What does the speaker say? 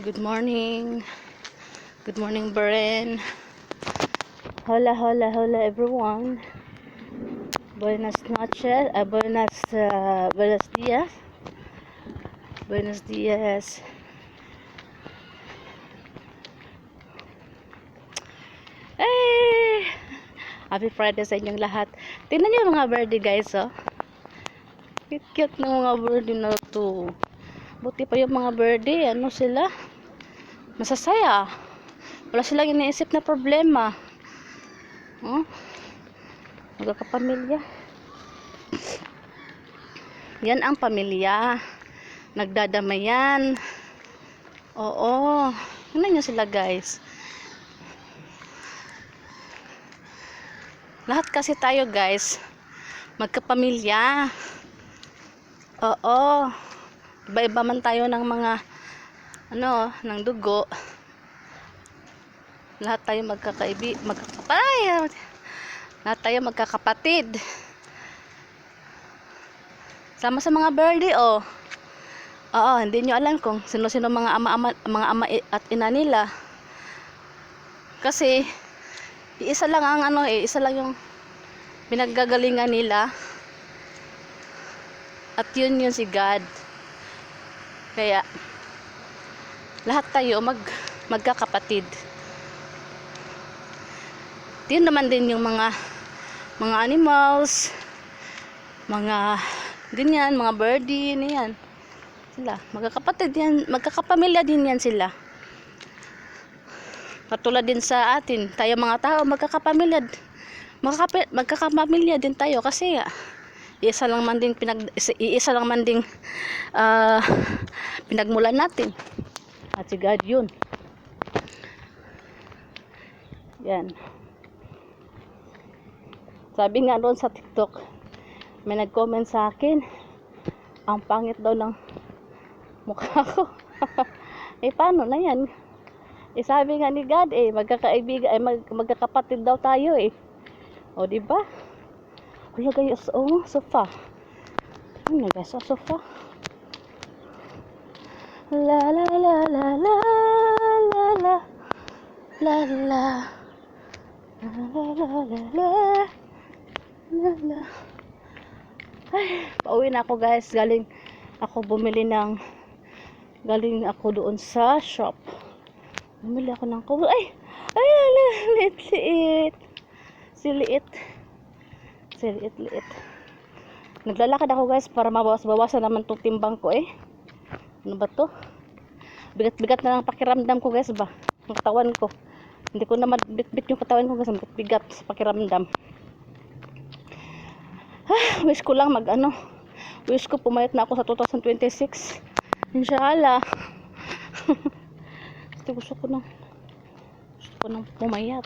Good morning. Good morning, Beren. Hola, hola, hola, everyone. Buenas noches. Buenos días. Buenos días. Hey! Happy Friday sa inyong lahat. Tingnan niyo mga birdie, guys, oh. Cute ng mga birdie na to. Buti pa yung mga birdie, ano sila? Masasaya. Wala silang iniisip na problema. Magkakapamilya. Yan ang pamilya. Nagdadamayan. Oo. Ano nyo sila, guys? Lahat kasi tayo, guys, magkapamilya. Oo. Iba-iba man tayo ng mga ng dugo. Lahat tayo lahat tayo magkakapatid. Sama sa mga birdie, oh. Oo, hindi nyo alam kung sino-sino mga ama at ina nila. Kasi isa lang yung pinaggagalingan nila. At yun si God. Kaya lahat tayo magkakapatid. Yun naman din yung mga animals, mga ganyan, mga birdie, niyan. Sila, magkakapatid yan, magkakapamilya din yan sila. Katulad din sa atin, tayo mga tao, magkakapamilya din tayo kasi iisa lang man ding pinagmulan natin. At si God yun. Yan. Sabi nga doon sa TikTok, may nag-comment sa akin, ang pangit daw ng mukha ko. Paano na yan? Sabi nga ni God, magkakapatid daw tayo, O, diba? Kuya, guys, sofa. Ano, guys, sofa. La la la la la la la la la la. Ay, pauwi na ako, guys. Galing ako doon sa shop. Bumili ako ng kubo. Liit. Siliit. Naglalakad ako, guys, para mabawasan naman tong timbang ko, Ano ba to? Bigat na lang pakiramdam ko, guys, ba? Ang katawan ko. Hindi ko na mabitbit yung katawan ko, guys. Bigat sa pakiramdam. Wish ko lang wish ko pumayat na ako sa 2026. Inshallah. Gusto ko nang pumayat.